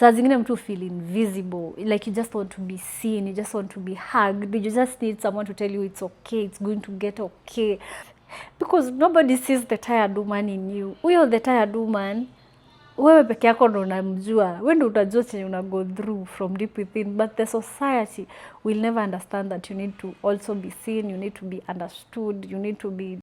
Saa zingine mtu feel invisible, like you just want to be seen, you just want to be hugged, you just need someone to tell you it's okay, it's going to get okay, because nobody sees the tired woman in you. Huyo the tired woman wewe peke yako ndo unamjua, wewe ndo utajua chenye una go through from deep within, but the society will never understand that you need to also be seen, you need to be understood, you need to be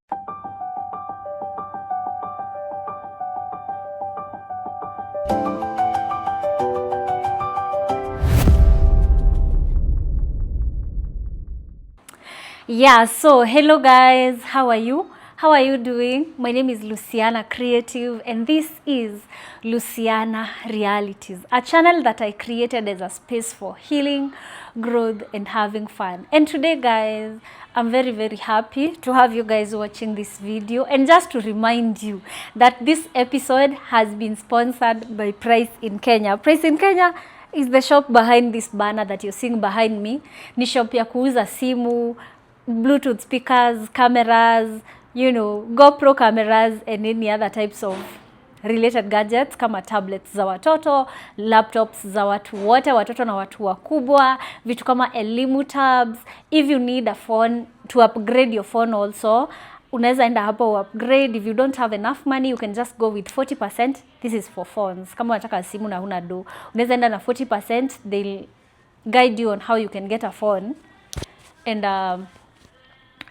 yeah. So hello guys, how are you? How are you doing? My name is Luciana Creative and this is Luciana Realities, a channel that I created as a space for healing, growth and having fun. And today guys, I'm very happy to have you guys watching this video, and just to remind you that this episode has been sponsored by Price in Kenya. Price in Kenya is the shop behind this banner that you're seeing behind me. Ni shop ya kuuza simu, Bluetooth speakers, cameras, you know, GoPro cameras and any other types of related gadgets kama tablets za watoto, laptops za watu wote, watoto na watu wakubwa, vitu kama elimu tabs. If you need a phone to upgrade your phone also, unaweza enda hapo upgrade. If you don't have enough money, you can just go with 40%. This is for phones. Kama unataka simu na huna do, unaweza enda na 40%. They'll guide you on how you can get a phone. And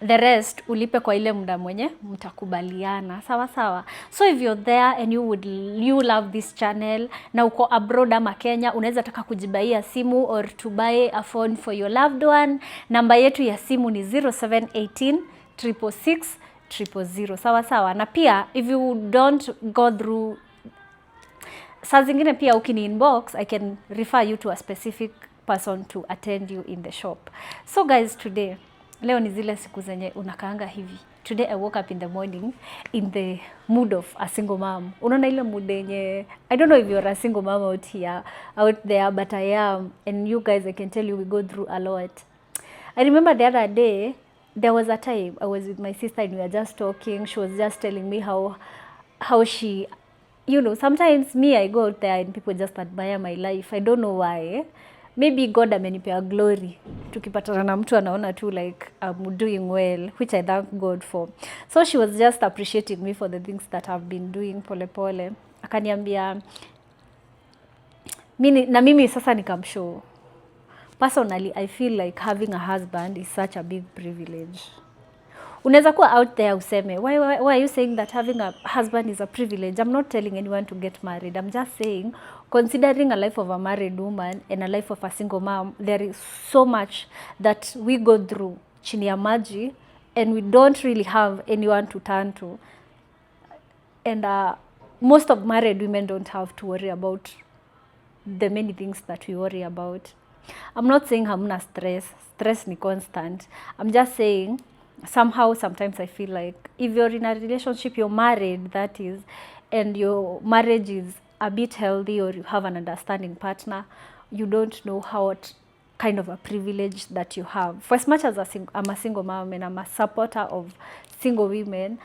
the rest ulipe kwa ile muda mwenye mtakubaliana, sawa sawa. So if you're there and you love this channel na uko abroad ama Kenya, unaweza taka kujibaia simu or to buy a phone for your loved one, namba yetu ya simu ni 0718 666 000, sawa sawa. Na pia if you don't go through, saa zingine pia ukini inbox, I can refer you to a specific person to attend you in the shop. So guys, today, leo ni zile siku zenye unakaanga hivi. Today I woke up in the morning in the mood of a single mom. Unaona ile mood yenye, I don't know if you're a single mom out there, but I am. And you guys, I can tell you, we go through a lot. I remember the other day, there was a time I was with my sister and we were just talking. She was just telling me how she, you know, sometimes me, I go out there and people just admire my life. I don't know why. Maybe God amenipea glory. Tukipatana na mtu anaona tu like I'm doing well, which I thank God for. So she was just appreciating me for the things that I've been doing pole pole. Akaniambia mimi sasa nikamshow. Personally, I feel like having a husband is such a big privilege. Unaweza kuwa out there useme, why are you saying that having a husband is a privilege? I'm not telling anyone to get married. I'm just saying, considering a life of a married woman and a life of a single mom, there is so much that we go through chini ya maji, and we don't really have anyone to turn to. And most of married women don't have to worry about the many things that we worry about. I'm not saying hamna stress ni constant. I'm just saying, somehow sometimes I feel like if you're in a relationship, you're married, that is, and your marriage is a bit healthy, or you have an understanding partner, you don't know what kind of a privilege that you have. For as much as I'm a single mom and I'm a supporter of single women,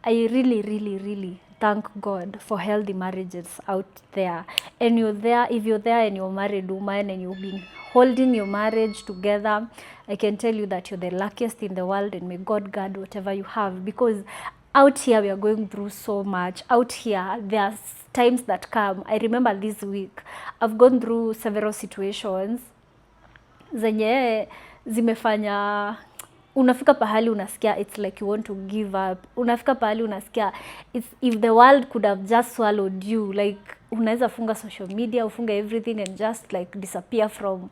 I really thank God for healthy marriages out there. And if you're there and you're a married woman and you've been holding your marriage together, I can tell you that you're the luckiest in the world, and may God guard whatever you have, because out here we are going through so much. Out here there are times that come. I remember this week I've gone through several situations zenye zimefanya unafika pahali unasikia it's like you want to give up. Unafika pahali unasikia it's if the world could have just swallowed you, like unaweza funga social media, ufunga everything and just like disappear from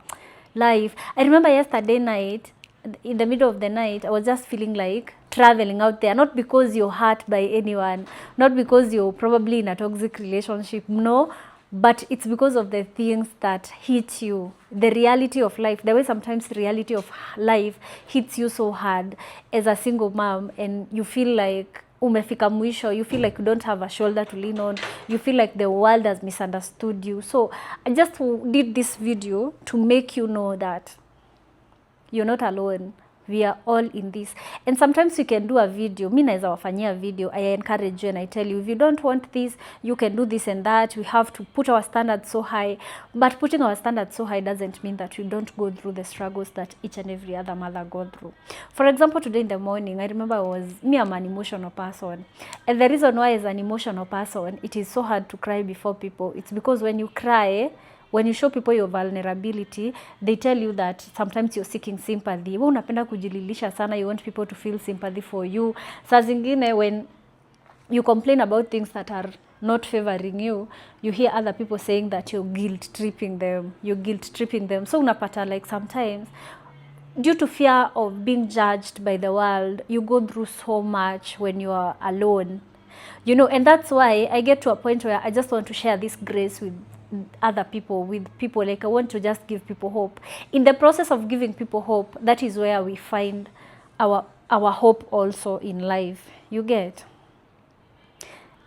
life. I remember yesterday night, in the middle of the night, I was just feeling like traveling out there, not because you're hurt by anyone, not because you're probably in a toxic relationship, no, but it's because of the things that hit you, the reality of life, the way sometimes the reality of life hits you so hard as a single mom, and you feel like umefika mwisho, you feel like you don't have a shoulder to lean on, you feel like the world has misunderstood you. So I just did this video to make you know that you're not alone. We are all in this. And sometimes we can do a video. Mi naeza wafanyia video. I encourage you and I tell you, if you don't want this, you can do this and that. We have to put our standards so high. But putting our standards so high doesn't mean that we don't go through the struggles that each and every other mother go through. For example, today in the morning, I remember I'm an emotional person. And the reason why as an emotional person, it is so hard to cry before people. It's because when you cry, when you show people your vulnerability, they tell you that sometimes you're seeking sympathy. Wewe unapenda kujililisha sana, you want people to feel sympathy for you. Saa zingine when you complain about things that are not favoring you, you hear other people saying that you're guilt tripping them. So unapata like sometimes due to fear of being judged by the world, you go through so much when you are alone. You know, and that's why I get to a point where I just want to share this grace with other people, with people. Like I want to just give people hope. In the process of giving people hope, that is where we find our hope also in life. You get?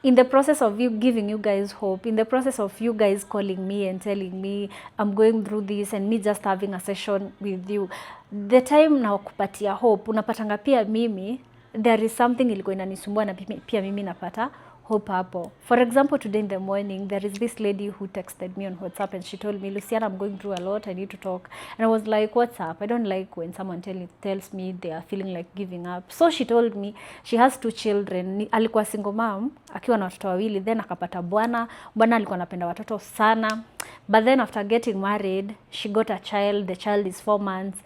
In the process of you giving you guys hope, in the process of you guys calling me and telling me I'm going through this and me just having a session with you, the time na kupatia hope, unapatanga pia mimi, there is something ilikuwa inanisumbua na pia mimi napata hope hapo. For example, today in the morning, there is this lady who texted me on WhatsApp and she told me, Luciana, I'm going through a lot, I need to talk. And I was like, what's up? I don't like when someone tells me they are feeling like giving up. So she told me she has 2 children. Alikuwa single mom, akiwa na watoto wawili, then akapata bwana alikuwa anapenda watoto sana. But then after getting married, she got a child, the child is 4 months.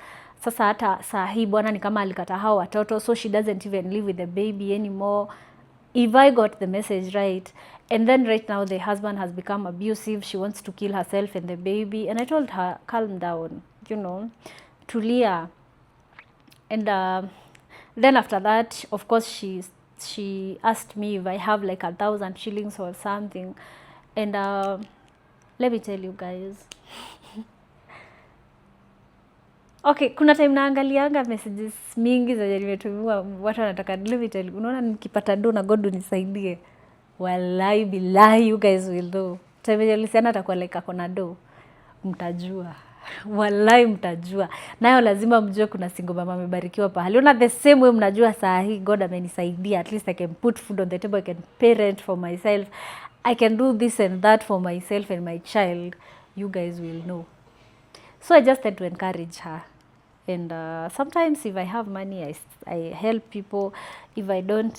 Sasa hata saa hii bwana ni kama alikata hao watoto, so she doesn't even live with the baby anymore. If I got the message right. And then right now the husband has become abusive. She wants to kill herself and the baby. And I told her, calm down, you know, tulia. And then after that, of course, she asked me if I have like 1,000 shillings or something. And let me tell you guys. Okay, kuna time naangalianga messages mingi zenye nimetumiwa watu wanataka delivery. Unaona nikipata do na God unisaidie. Wallahi billahi you guys will know. Time Luciana atakuwa like akona do. Mtajua. Wallahi mtajua. Nayo lazima mjue kuna single mama amebarikiwa pahali. Una the same way mnajua saa hii God amenisaidia. At least I can put food on the table, I can pay rent for myself. I can do this and that for myself and my child. You guys will know. So I just had to encourage her. And sometimes if I have money, I help people. If I don't,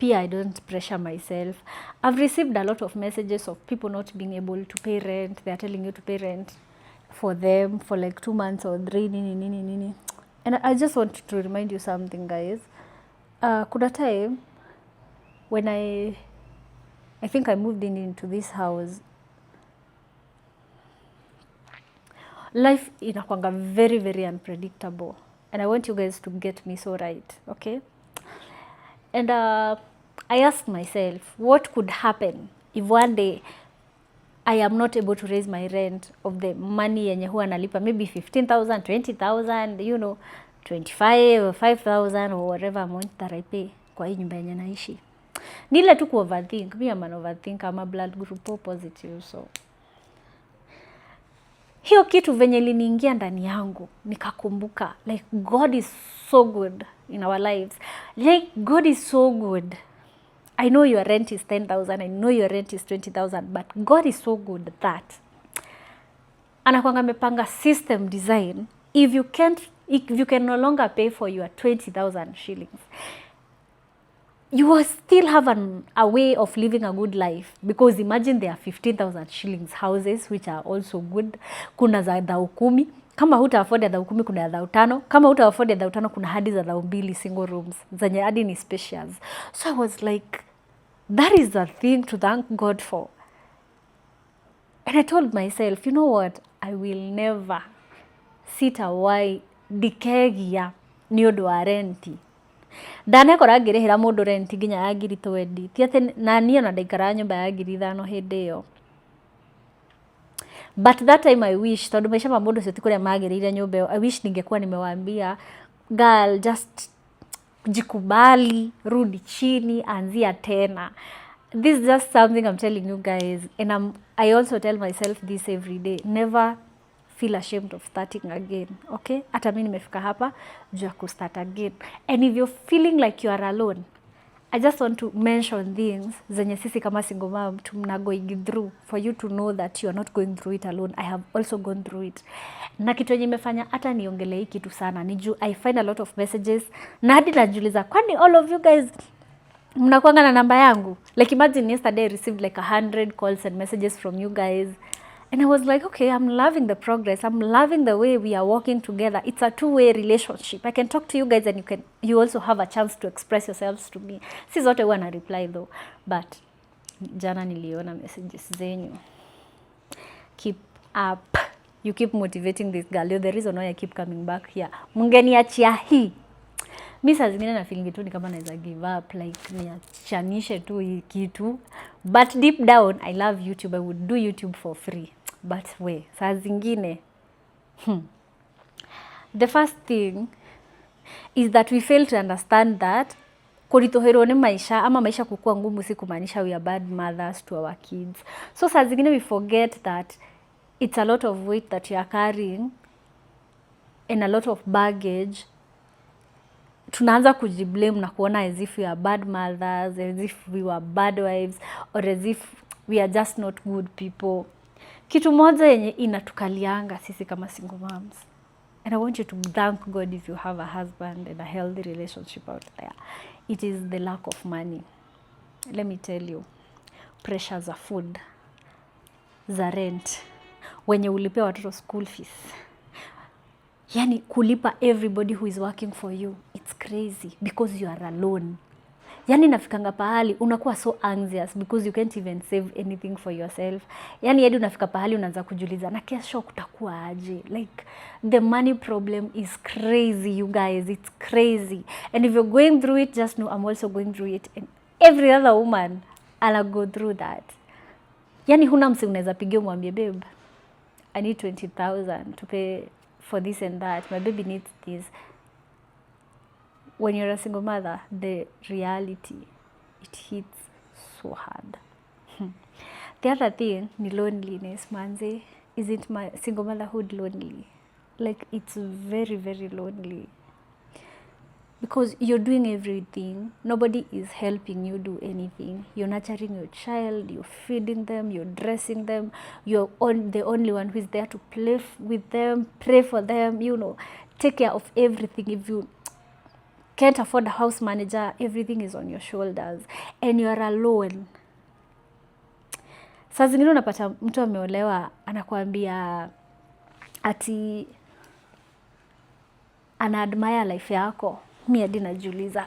I don't pressure myself. I've received a lot of messages of people not being able to pay rent. They're telling you to pay rent for them for like 2 months or 3. And I just want to remind you something, guys. Kuna time when I think I moved into this house, life inakwanga very, very unpredictable. And I want you guys to get me so right, okay? And I asked myself, what could happen if one day I am not able to raise my rent of the money yenye huwa nalipa, maybe 15,000, 20,000, you know, 25 or 5,000 or whatever amount that I pay kwa hii nyumba yenye naishi. Nile tu ku overthink. Me am an overthinker, I'm a blood group O positive, so hiyo kitu venye liniingia ndani yangu nikakumbuka like God is so good in our lives. Like God is so good. I know your rent is 10,000, I know your rent is 20,000, but God is so good that anakuanga amepanga system design. If you can no longer pay for your 20,000 shillings, you will still have a way of living a good life, because imagine there are 15,000 shillings houses which are also good. Kuna za 10,000. Kama huta afford ya 10,000 kuna ya 5,000. Kama huta afford ya 5,000 kuna hadi za 2,000 single rooms zenye hadi ni spacious. So I was like, that is a thing to thank God for. And I told myself, you know what, I will never sit away dikegia ni undu wa renti. Ndanekora ngirihira mundu renti nginya ya 20,000 ti ati na niĩ na ndaikara nyumba ya 5,000 hindi iyo. But that time I wish, tondu maisha ma mundu cio ti kuria magirire nyumba iyo, I wish ningekuwa nimewaambia, girl, just jikubali, rudi chini, anzia tena. This is just something I'm telling you guys, and I also tell myself this every day. Never feel ashamed of starting again, okay? Hata mimi nimefika hapa juu ya kustart again. And if you're feeling like you are alone, I just want to mention things zenye sisi kama single mom tuna going through for you to know that you are not going through it alone. I have also gone through it. Na kitu yenye imefanya hata niongelee hii kitu sana ni juu I find a lot of messages na hadi najiuliza kwani all of you guys mnakuanga na namba yangu? Like imagine yesterday I received like 100 calls and messages from you guys. And I was like, okay, I'm loving the progress. I'm loving the way we are working together. It's a two-way relationship. I can talk to you guys and you also have a chance to express yourselves to me. Si zote huwa na reply though. But jana niliona messages zenyu. Keep up. You keep motivating this girl. You're the reason why I keep coming back here. Mungeniachia hii. Mi saa zingine na feeling tu ni kama naweza give up, like niachanishe tu hii kitu. But deep down, I love YouTube. I would do YouTube for free. But saa zingine. The first thing is that we fail to understand that kuritoherwo ni maisha ama maisha kukua ngumu si kumaanisha we are bad mothers to our kids. So saa zingine we forget that it's a lot of weight that you are carrying and a lot of baggage. Tunaanza kujiblame na kuona as if we are bad mothers, as if we were bad wives, or as if we are just not good people. Kitu moja yenye inatukalianga sisi kama single moms. And I want you to thank God if you have a husband and a healthy relationship out there. It is the lack of money. Let me tell you, pressure za food, za rent, wenye ulipea watoto school fees. Yani kulipa everybody who is working for you. It's crazy because you are alone. Yani nafikanga pahali unakuwa so anxious because you can't even save anything for yourself. Yani hadi unafika pahali unaanza kujiuliza na kesho kutakuwa aje. Like the money problem is crazy, you guys. It's crazy. And if you're going through it, just know I'm also going through it. And every other woman I'll go through that. Yani huna mse unaweza pigia umwambie babe, I need 20,000 to pay for this and that. My baby needs this. When you're a single mother, the reality, it hits so hard. The other thing ni loneliness, manze. Isn't my single motherhood lonely? Like, it's very, very lonely. Because you're doing everything. Nobody is helping you do anything. You're nurturing your child, you're feeding them, you're dressing them. You're the only one who is there to play with them, pray for them, take care of everything. If you can't afford a house manager, everything is on your shoulders. And you're alone. Saa zingine unapata mtu ameolewa, anakuambia ati ana-admire life yako. Mi hadi najiuliza,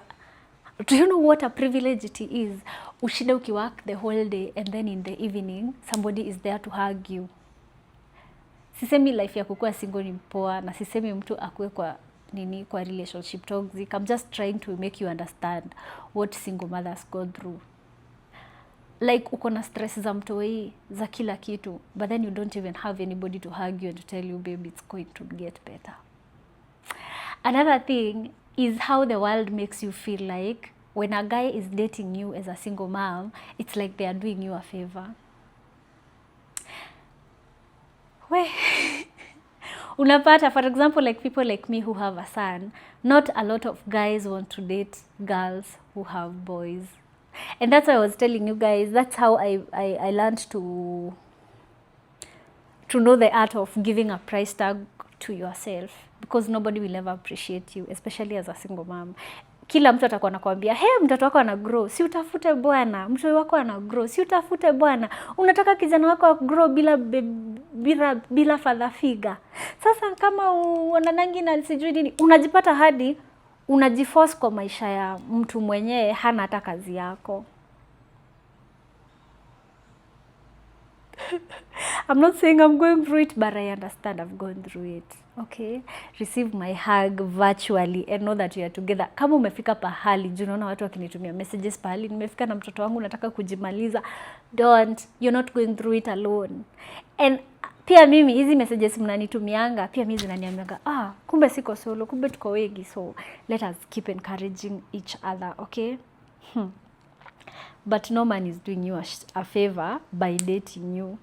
do you know what a privilege it is? Ushinde ukiwork the whole day and then in the evening somebody is there to hug you. Sisemi life ya kukua single ni poa na sisemi mtu akue kwa relationship toxic. I'm just trying to make you understand what single mothers go through. Like uko na stress za mtoi za kila kitu, but then you don't even have anybody to hug you and to tell you, baby, it's going to get better. Another thing is how the world makes you feel like when a guy is dating you as a single mom, it's like they are doing you a favor. Unapata, for example, like people like me who have a son, not a lot of guys want to date girls who have boys. And that's why I was telling you guys, that's how I learned to know the art of giving a price tag to yourself, because nobody will ever appreciate you, especially as a single mom. Kila mtu atakuwa anakuambia, hey, mtoto wako ana grow, si utafute bwana. Mtoto wako ana grow, si utafute bwana. Unataka kijana wako grow bila father figure. Sasa kama unanangi na sijui nini, unajipata hadi unajiforce kwa maisha ya mtu mwenyewe hana hata kazi yako. I'm not saying I'm going through it, but I understand I've gone through it. Okay? Receive my hug virtually and know that we are together. Kama umefika pahali, unaona watu wakinitumia messages pahali, nimefika na mtoto wangu nataka kujimaliza. Don't. You're not going through it alone. And pia mimi hizi messages mnanitumianga, pia mimi zinaniambianga, kumbe siko solo, kumbe tuko wengi. So let us keep encouraging each other, okay? But no man is doing you a favor by dating you.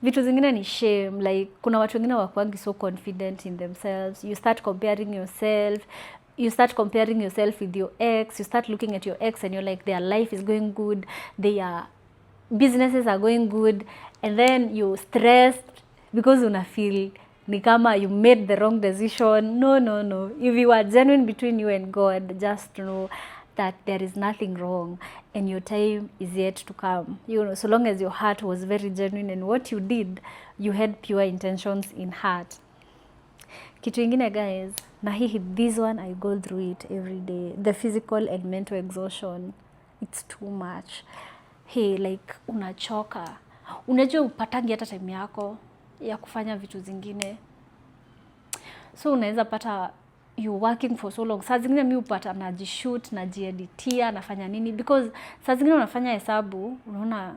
Vitu zingine ni shame, like kuna watu wengine wakuangi so confident in themselves. You start comparing yourself with your ex. You start looking at your ex and you're like, their life is going good, their businesses are going good, and then you stressed because una feel ni kama you made the wrong decision. No. If you are genuine between you and God, just know that there is nothing wrong and your time is yet to come. You know, so long as your heart was very genuine and what you did, you had pure intentions in heart. Kitu ingine guys, na this one I go through it every day. The physical and mental exhaustion. It's too much. Hey, like unachoka. Unajua upatangi hata time yako ya kufanya vitu zingine. So unaweza pata you working for so long. Saa zingine mimi upata najishoot, najieditia, nafanya nini, because saa zingine unafanya hesabu, unaona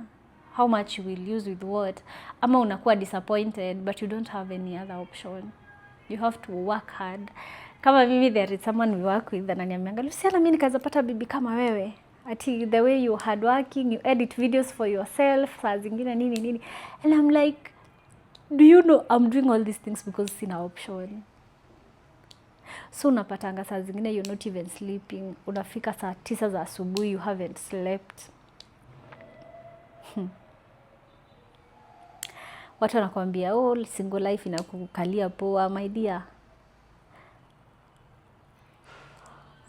how much you will use with what, ama unakuwa disappointed but you don't have any other option. You have to work hard. Kama mimi there is someone we work with ananiambia, Luciana, mimi nikaanza pata bibi kama wewe. Ati the way you hard working, you edit videos for yourself, saa zingine nini. And I'm like, do you know I'm doing all these things because sina option. So unapatanga saa zingine you're not even sleeping. Unafika saa 9 za asubuhi, you haven't slept. Watu wanakuambia, oh, single life inakukalia poa, my dear.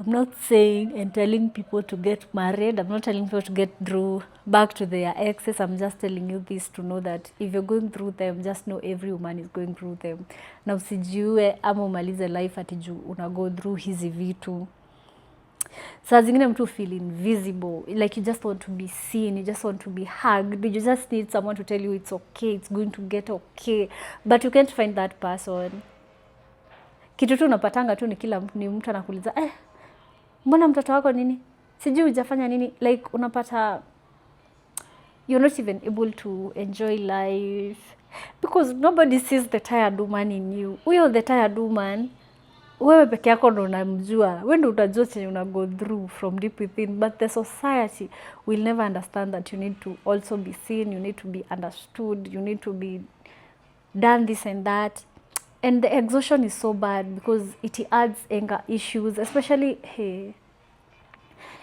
I'm not saying and telling people to get married. I'm not telling people to get back to their exes. I'm just telling you this to know that if you're going through them, just know every woman is going through them. Na usijiue ama umalize life ati juu una go through hizi vitu. Saa zingine mtu feel invisible, like you just want to be seen, you just want to be hugged, you just need someone to tell you it's okay, it's going to get okay, but you can't find that person. Kitu tu unapatanga tu ni mtu anakuuliza, mbona mtoto wako nini? Sijui hujafanya nini? Like unapata you're not even able to enjoy life because nobody sees the tired woman in you. Huyo the tired woman, wewe peke yako ndo unamjua. Wewe ndo utajua chenye una go through from deep within, but the society will never understand that you need to also be seen, you need to be understood, you need to be done this and that. And the exhaustion is so bad because it adds anger issues, especially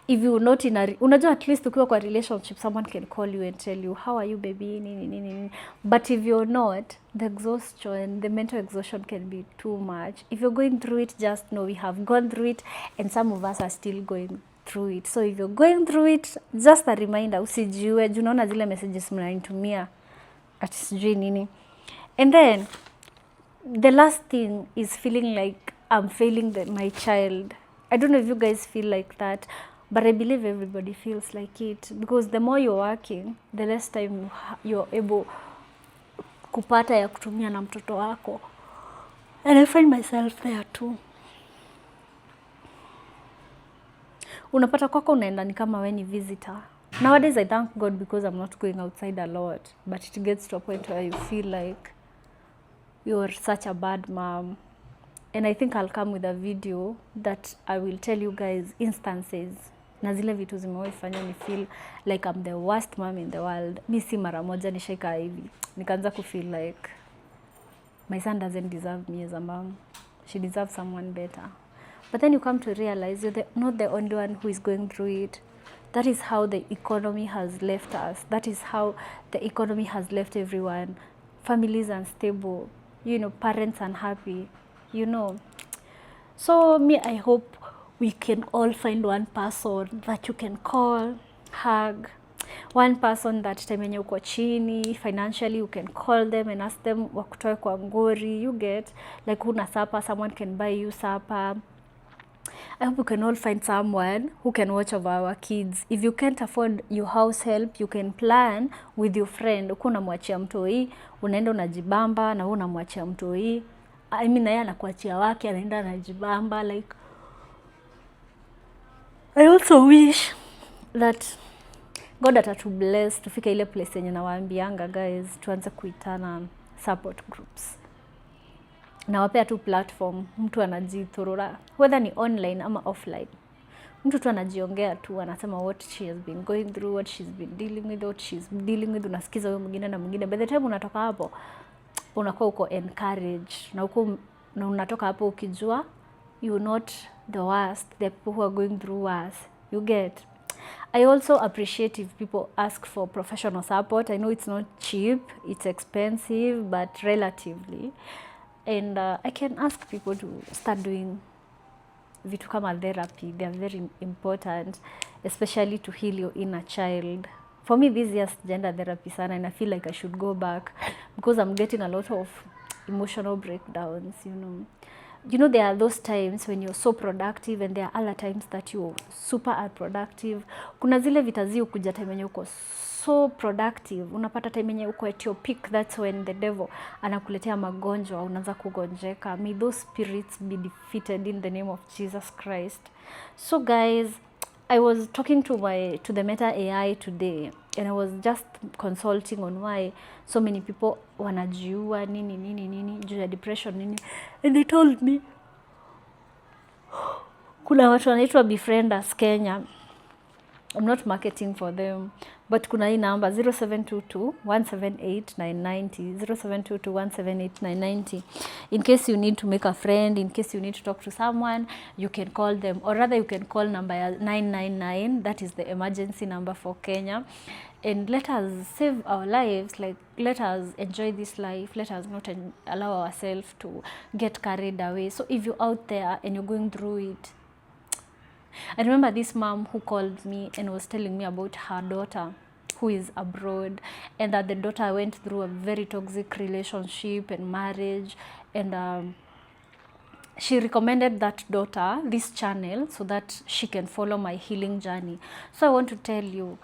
if you're not in a... Unajua at least ukiwa kwa relationship, someone can call you and tell you, how are you baby, nini. But if you're not, the exhaustion, the mental exhaustion can be too much. If you're going through it, just know we have gone through it and some of us are still going through it. So if you're going through it, just a reminder, usijiue, unaona zile messages mnanitumia ati sijui nini. And then the last thing is feeling like I'm failing my child. I don't know if you guys feel like that, but I believe everybody feels like it because the more you're working, the less time you're able kupata ya kutumia na mtoto wako. And I find myself there too. Unapata kwako unaenda ni kama we ni visitor. Nowadays I thank God because I'm not going outside a lot, but it gets to a point where you feel like you're such a bad mom. And I think I'll come with a video that I will tell you guys instances na zile vitu zimewaifanya ni feel like I'm the worst mom in the world. Mi si mara moja nishaika hivi nikaanza ku feel like my son doesn't deserve me as a mom. She deserves someone better. But then you come to realize you're not the only one who is going through it. That is how the economy has left us. That is how the economy has left everyone. Families unstable, parents unhappy, So me, I hope we can all find one person that you can call, hug, one person that time yenye uko chini, financially you can call them and ask them wakutoe kwa ngori, you get, like huna sapa, someone can buy you sapa. I hope we can all find someone who can watch over our kids. If you can't afford your house help, you can plan with your friend. Uko unamwachia mtoi, unaenda unajibamba na wewe unamwachia mtoi. I mean na yeye anakuachia wake, anaenda anajibamba. Like I also wish that God atatu bless tufike ile place yenye nawaambianga guys, tuanze kuitana support groups. Na wapea tu platform, mtu anajithorora, whether ni online ama offline. mtu tu anajiongea tu, anasema what she has been going through, what she's been dealing with, what she's dealing with. Unasikiza huyo mwingine na mwingine. By the time unatoka hapo, unakuwa uko encouraged na unatoka hapo ukijua you're not the worst, the people who are going through worse. You get. I also appreciate if people ask for professional support. I know it's not cheap, it's expensive, but relatively. And I can ask people to start doing vitu kama therapy. They are very important, especially to heal your inner child. For me, this year's gender therapy sana, and I feel like I should go back because I'm getting a lot of emotional breakdowns, You know, there are those times when you're so productive and there are other times that you're super unproductive. Kuna zile vitazi ukuja time yenye uko so productive. Unapata time yenye uko at your peak, that's when the devil anakuletea magonjwa, unaanza kugonjeka. May those spirits be defeated in the name of Jesus Christ. So guys, I was talking to the Meta AI today, and I was just consulting on why so many people wanajiua nini juu ya depression nini, and they told me kuna watu wanaitwa befrienders Kenya. I'm not marketing for them, but kuna hii number 0722 178 990 0722 178 990. In case you need to make a friend, in case you need to talk to someone, you can call them, or rather you can call number 999. That is the emergency number for Kenya. And let us save our lives, like let us enjoy this life, let us not allow ourselves to get carried away. So if you're out there and you're going through it, I remember this mom who called me and was telling me about her daughter who is abroad, and that the daughter went through a very toxic relationship and marriage, and she recommended that daughter this channel so that she can follow my healing journey. So I want to tell you,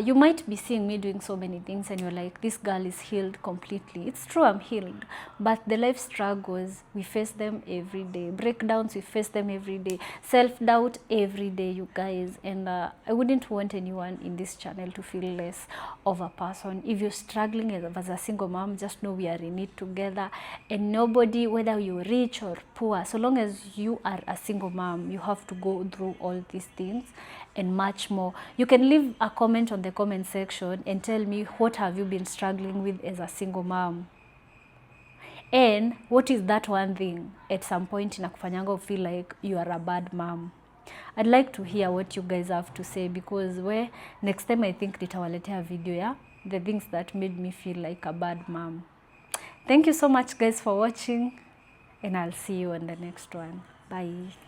you might be seeing me doing so many things and you're like, this girl is healed completely. It's true, I'm healed, but the life struggles, we face them every day. Breakdowns, we face them every day. Self-doubt every day, you guys. And I wouldn't want anyone in this channel to feel less of a person. If you're struggling as a single mom, just know we are in it together. And nobody, whether you're rich or poor, so long as you are a single mom, you have to go through all these things and much more. You can leave a comment on the comment section and tell me, what have you been struggling with as a single mom, and what is that one thing at some point inakufanyanga feel like you are a bad mom. I'd like to hear what you guys have to say, because next time I think nitawaletea video ya the things that made me feel like a bad mom. Thank you so much guys for watching, and I'll see you on the next one. Bye.